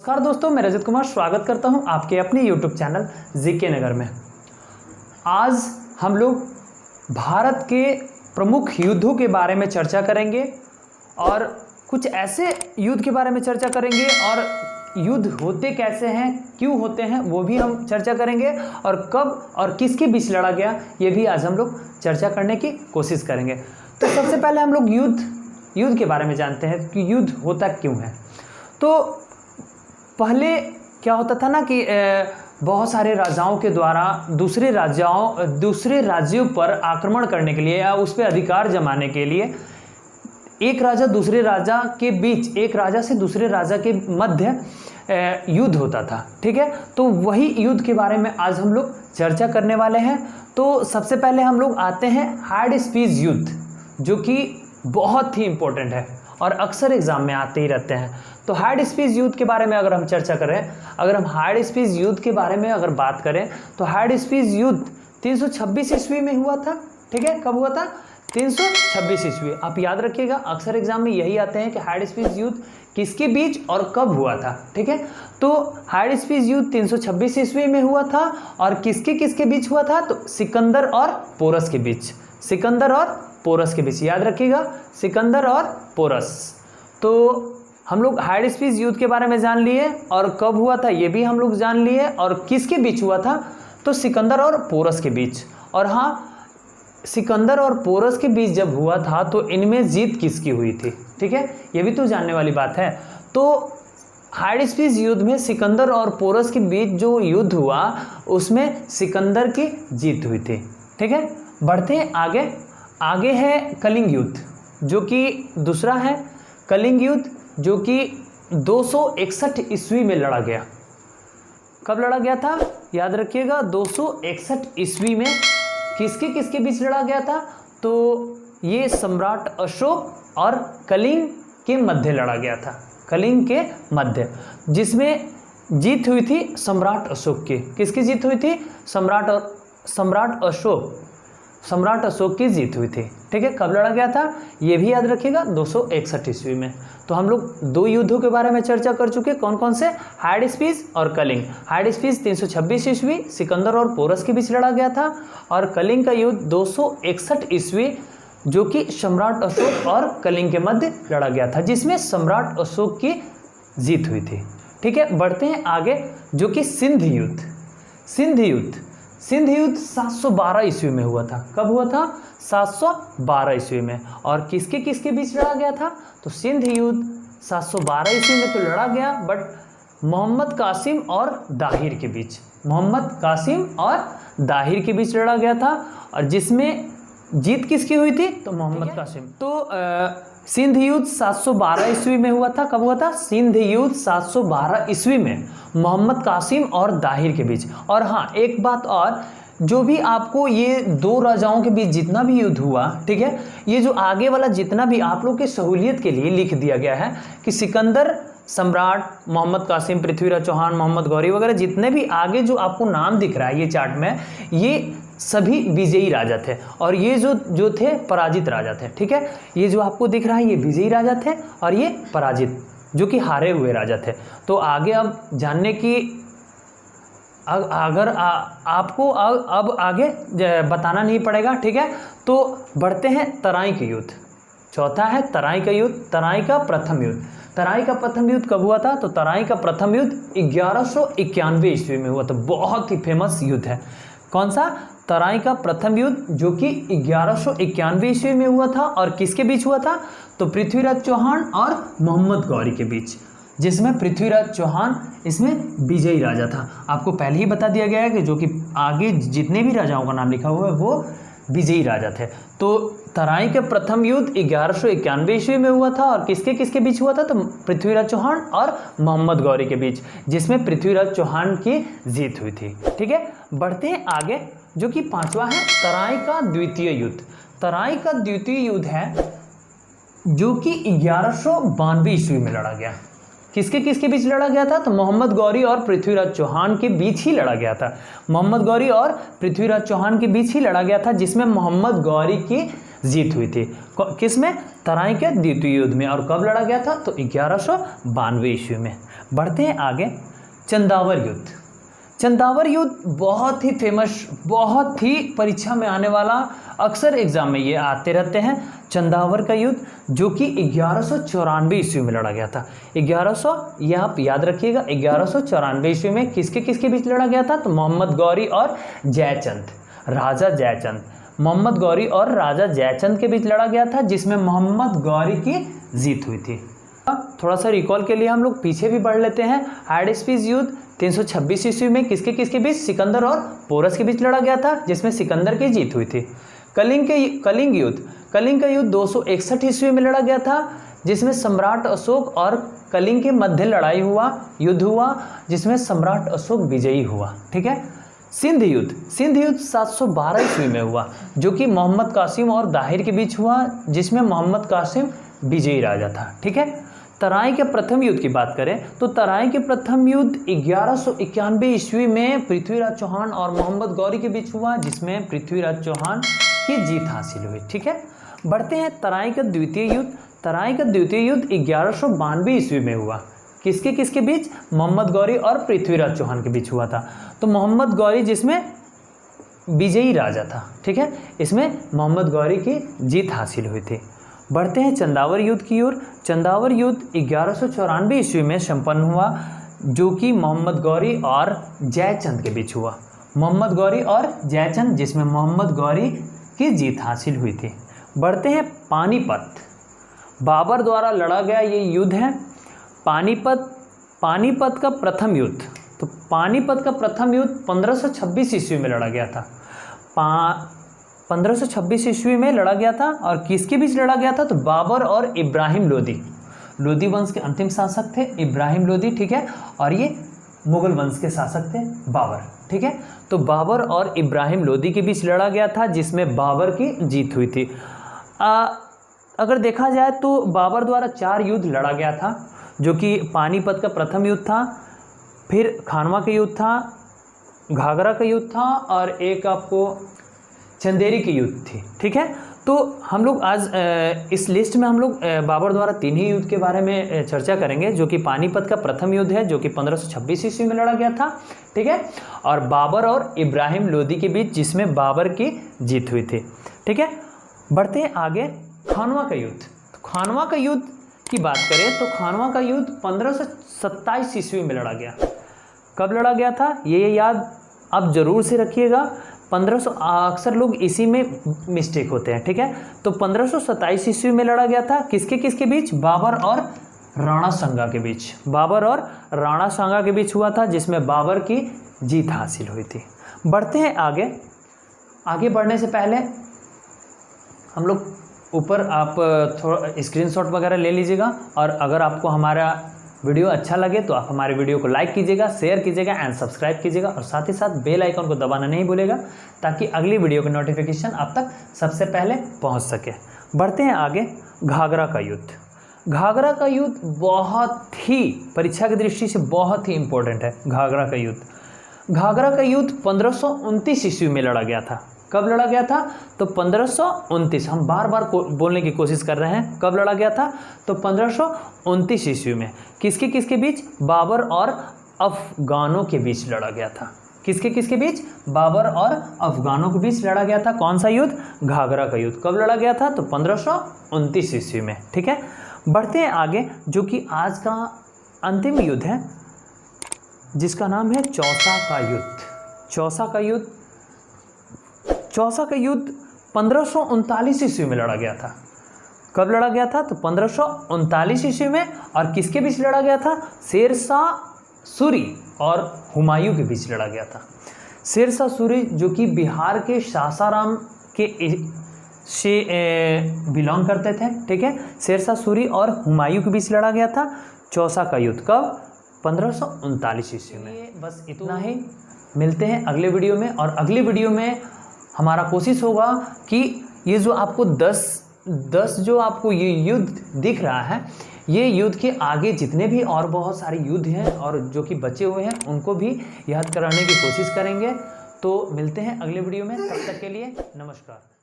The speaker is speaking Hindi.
नमस्कार दोस्तों, मैं रजत कुमार स्वागत करता हूं आपके अपने YouTube चैनल जीके नगर में। आज हम लोग भारत के प्रमुख युद्धों के बारे में चर्चा करेंगे और कुछ ऐसे युद्ध के बारे में चर्चा करेंगे और युद्ध होते कैसे हैं, क्यों होते हैं, वो भी हम चर्चा करेंगे और कब और किसके बीच लड़ा गया ये भी आज हम लोग चर्चा करने की कोशिश करेंगे। तो सबसे पहले हम लोग युद्ध के बारे में जानते हैं कि युद्ध होता क्यों है। तो पहले क्या होता था ना कि बहुत सारे राजाओं के द्वारा दूसरे राज्यों पर आक्रमण करने के लिए या उस पर अधिकार जमाने के लिए एक राजा दूसरे राजा के बीच, एक राजा से दूसरे राजा के मध्य युद्ध होता था। ठीक है, तो वही युद्ध के बारे में आज हम लोग चर्चा करने वाले हैं। तो सबसे पहले हम लोग आते हैं हार्ड स्पीच युद्ध, जो कि बहुत ही इम्पोर्टेंट है और अक्सर एग्जाम में आते ही रहते हैं। तो हार्ड स्पीच युद्ध के बारे में अगर हम चर्चा करें, अगर हम हार्ड स्पीच युद्ध के बारे में अगर बात करें तो हार्ड स्पीच युद्ध 326 ईस्वी में हुआ था। ठीक है, कब हुआ था? 326 ईस्वी। आप याद रखिएगा, अक्सर एग्जाम में यही आते हैं कि हार्ड स्पीच युद्ध किसके बीच और कब हुआ था। ठीक है, तो हार्ड स्पीच युद्ध 326 ईस्वी में हुआ था और किसके बीच हुआ था? तो सिकंदर और पोरस के बीच। सिकंदर और पोरस के बीच, याद रखिएगा, सिकंदर और पोरस। तो हम लोग हार्ड स्पीच युद्ध के बारे में जान लिए और कब हुआ था ये भी हम लोग जान लिए और किसके बीच हुआ था? तो सिकंदर और पोरस के बीच। और हाँ, सिकंदर और पोरस के बीच जब हुआ था तो इनमें जीत किसकी हुई थी? ठीक है, ये भी तो जानने वाली बात है। तो हार्ड स्पीच युद्ध में सिकंदर और पोरस के बीच जो युद्ध हुआ उसमें सिकंदर की जीत हुई थी। ठीक है, बढ़ते हैं आगे है कलिंग युद्ध, जो कि दूसरा है कलिंग युद्ध, जो कि 261 ईस्वी में लड़ा गया। कब लड़ा गया था? याद रखिएगा, 261 ईस्वी में किसके बीच लड़ा गया था? तो ये सम्राट अशोक और कलिंग के मध्य लड़ा गया था। कलिंग के मध्य, जिसमें जीत हुई थी सम्राट अशोक की। किसकी जीत हुई थी? सम्राट अशोक की जीत हुई थी। ठीक है, कब लड़ा गया था ये भी याद रखिएगा, 261 ईस्वी में। तो हम लोग दो युद्धों के बारे में चर्चा कर चुके, कौन कौन से? हार्ड स्पीच और कलिंग। हार्ड स्पीच 326 ईस्वी सिकंदर और पोरस के बीच लड़ा गया था और कलिंग का युद्ध 261 ईस्वी, जो कि सम्राट अशोक और कलिंग के मध्य लड़ा गया था, जिसमें सम्राट अशोक की जीत हुई थी। ठीक है, बढ़ते हैं आगे, जो कि सिंध युद्ध 712 ईस्वी में हुआ था। कब हुआ था? 712 ईस्वी में। और किसके बीच लड़ा गया था? तो सिंध युद्ध 712 ईस्वी में तो लड़ा गया, बट मोहम्मद कासिम और दाहिर के बीच, लड़ा गया था और जिसमें जीत किसकी हुई थी? तो मोहम्मद कासिम। तो सिंध युद्ध 712 ईस्वी में हुआ था। कब हुआ था? सिंध युद्ध 712 ईस्वी में मोहम्मद कासिम और दाहिर के बीच। और हाँ, एक बात और, जो भी आपको ये दो राजाओं के बीच जितना भी युद्ध हुआ, ठीक है, ये जो आगे वाला जितना भी आप लोग के सहूलियत के लिए लिख दिया गया है कि सिकंदर सम्राट, मोहम्मद कासिम, पृथ्वीराज चौहान, मोहम्मद गौरी वगैरह, जितने भी आगे जो आपको नाम दिख रहा है ये चार्ट में, ये सभी विजयी राजा थे और ये जो थे पराजित राजा थे। ठीक है, ये जो आपको दिख रहा है ये विजयी राजा थे और ये पराजित, जो कि हारे हुए राजा थे। तो आगे अब जानने की, अगर आपको अब आगे बताना नहीं पड़ेगा। ठीक है, तो बढ़ते हैं तराई के युद्ध। चौथा है तराई का युद्ध, तराई का प्रथम युद्ध। तराई का प्रथम युद्ध कब हुआ था? तो तराई का प्रथम युद्ध 1191 ईस्वी में हुआ था। बहुत ही फेमस युद्ध है। कौन सा? तराई का प्रथम युद्ध, जो कि 1191 ईस्वी में हुआ था और किसके बीच हुआ था? तो पृथ्वीराज चौहान और मोहम्मद गौरी के बीच, जिसमें पृथ्वीराज चौहान इसमें विजयी राजा था। आपको पहले ही बता दिया गया है कि जो कि आगे जितने भी राजाओं का नाम लिखा हुआ है वो विजयी राजा थे। तो तराई के प्रथम युद्ध 1191 ईस्वी में हुआ था और किसके बीच हुआ था? तो पृथ्वीराज चौहान और मोहम्मद गौरी के बीच, जिसमें पृथ्वीराज चौहान की जीत हुई थी। ठीक है, बढ़ते हैं आगे, जो कि पांचवा है तराई का द्वितीय युद्ध। तराई का द्वितीय युद्ध है जो कि 1192 ईस्वी में लड़ा गया। किसके बीच लड़ा गया था? तो मोहम्मद गौरी और पृथ्वीराज चौहान के बीच ही लड़ा गया था। मोहम्मद गौरी और पृथ्वीराज चौहान के बीच ही लड़ा गया था, जिसमें मोहम्मद गौरी की जीत हुई थी। किसमें? तराई के द्वितीय युद्ध में। और कब लड़ा गया था? तो 1192 ईस्वी में। बढ़ते हैं आगे। चंदावर युद्ध। चंदावर युद्ध बहुत ही फेमस, बहुत ही परीक्षा में आने वाला, अक्सर एग्जाम में ये आते रहते हैं। चंदावर का युद्ध जो कि 1194 ईस्वी में लड़ा गया था। 1100, यह आप याद रखिएगा, 1194 ईस्वी में किसके किसके बीच लड़ा गया था? तो मोहम्मद गौरी और जयचंद, राजा जयचंद, मोहम्मद गौरी और राजा जयचंद के बीच लड़ा गया था, जिसमें मोहम्मद गौरी की जीत हुई थी। थोड़ा सा रिकॉल के लिए हम लोग पीछे भी बढ़ लेते हैं। हाइडेस्पीस युद्ध 326 ईस्वी में किसके किसके बीच? सिकंदर और पोरस के बीच लड़ा गया था, जिसमें सिकंदर की जीत हुई थी। कलिंग युद्ध, कलिंग का युद्ध 261 ईस्वी में लड़ा गया था, जिसमें सम्राट अशोक और कलिंग के मध्य युद्ध हुआ, जिसमें सम्राट अशोक विजयी हुआ। ठीक है। सिंध युद्ध 712 ईस्वी में हुआ, जो कि मोहम्मद कासिम और दाहिर के बीच हुआ, जिसमें मोहम्मद कासिम विजयी राजा था। ठीक है। तराई के प्रथम युद्ध की बात करें तो तराई के प्रथम युद्ध 1191 ईस्वी में पृथ्वीराज चौहान और मोहम्मद गौरी के बीच हुआ, जिसमें पृथ्वीराज चौहान की जीत हासिल हुई। ठीक है। बढ़ते हैं तराई का द्वितीय युद्ध। तराई का द्वितीय युद्ध 1192 ईस्वी में हुआ। किसके किसके बीच? मोहम्मद गौरी और पृथ्वीराज चौहान के बीच हुआ था। तो मोहम्मद गौरी जिसमें विजयी राजा था। ठीक है। इसमें मोहम्मद गौरी की जीत हासिल हुई थी। बढ़ते हैं चंदावर युद्ध की ओर। चंदावर युद्ध 1194 ईस्वी में संपन्न हुआ, जो कि मोहम्मद गौरी और जयचंद के बीच हुआ। मोहम्मद गौरी और जयचंद, जिसमें मोहम्मद गौरी की जीत हासिल हुई थी। बढ़ते हैं पानीपत। बाबर द्वारा लड़ा गया ये युद्ध है पानीपत का प्रथम युद्ध। तो पानीपत का प्रथम युद्ध 1526 ईस्वी में लड़ा गया था। 1526 ईस्वी में लड़ा गया था, और किसके बीच लड़ा गया था? तो बाबर और इब्राहिम लोदी वंश के अंतिम शासक थे इब्राहिम लोदी। ठीक है। और ये मुगल वंश के शासक थे बाबर। ठीक है। तो बाबर और इब्राहिम लोदी के बीच लड़ा गया था, जिसमें बाबर की जीत हुई थी। अगर देखा जाए तो बाबर द्वारा 4 युद्ध लड़ा गया था, जो कि पानीपत का प्रथम युद्ध था, फिर खानवा का युद्ध था, घाघरा का युद्ध था, और एक आपको चंदेरी की युद्ध थी। ठीक है। तो हम लोग आज इस लिस्ट में हम लोग बाबर द्वारा 3 ही युद्ध के बारे में चर्चा करेंगे, जो कि पानीपत का प्रथम युद्ध है, जो कि 1526 ईस्वी में लड़ा गया था। ठीक है। और बाबर और इब्राहिम लोदी के बीच, जिसमें बाबर की जीत हुई थी। ठीक है। बढ़ते हैं आगे। खानवा का युद्ध। तो खानवा का युद्ध की बात करें तो खानवा का युद्ध 1527 ईस्वी में लड़ा गया। कब लड़ा गया था ये याद आप जरूर से रखिएगा। 1500, अक्सर लोग इसी में मिस्टेक होते हैं। ठीक है। तो 1527 ईस्वी में लड़ा गया था। किसके किसके बीच? बाबर और राणा सांगा के बीच। बाबर और राणा सांगा के बीच हुआ था, जिसमें बाबर की जीत हासिल हुई थी। बढ़ते हैं आगे। आगे बढ़ने से पहले हम लोग ऊपर आप थोड़ा स्क्रीनशॉट वगैरह ले लीजिएगा, और अगर आपको हमारा वीडियो अच्छा लगे तो आप हमारे वीडियो को लाइक कीजिएगा, शेयर कीजिएगा एंड सब्सक्राइब कीजिएगा, और साथ ही साथ बेल आइकन को दबाना नहीं भूलेगा, ताकि अगली वीडियो की नोटिफिकेशन आप तक सबसे पहले पहुंच सके। बढ़ते हैं आगे। घाघरा का युद्ध। घाघरा का युद्ध बहुत ही परीक्षा की दृष्टि से बहुत ही इंपॉर्टेंट है। घाघरा का युद्ध 1529 ईस्वी में लड़ा गया था। कब लड़ा गया था? तो 1529। हम बार बार बोलने की कोशिश कर रहे हैं। कब लड़ा गया था? तो 1529 ईस्वी में। किसके किसके बीच? बाबर और अफगानों के बीच लड़ा गया था। किसके किसके बीच? बाबर और अफगानों के बीच लड़ा गया था। कौन सा युद्ध? घाघरा का युद्ध। कब लड़ा गया था? तो 1529 ईस्वी में। ठीक है। बढ़ते हैं आगे, जो कि आज का अंतिम युद्ध है, जिसका नाम है चौसा का युद्ध। चौसा का युद्ध 1539 ईस्वी में लड़ा गया था। कब लड़ा गया था? तो 1539 ईस्वी में। और किसके बीच लड़ा गया था? शेरशाह सूरी और हुमायूं के बीच लड़ा गया था। शेरशाह सूरी जो कि बिहार के सासाराम के से बिलोंग करते थे। ठीक है। शेरशाह सूरी और हुमायूं के बीच लड़ा गया था चौसा का युद्ध। कब? 1539 ईस्वी में। बस इतना ही। मिलते हैं अगले वीडियो में, और अगली वीडियो में हमारा कोशिश होगा कि ये जो आपको 10 जो आपको ये युद्ध दिख रहा है, ये युद्ध के आगे जितने भी और बहुत सारे युद्ध हैं और जो कि बचे हुए हैं, उनको भी याद कराने की कोशिश करेंगे। तो मिलते हैं अगले वीडियो में, तब तक के लिए नमस्कार।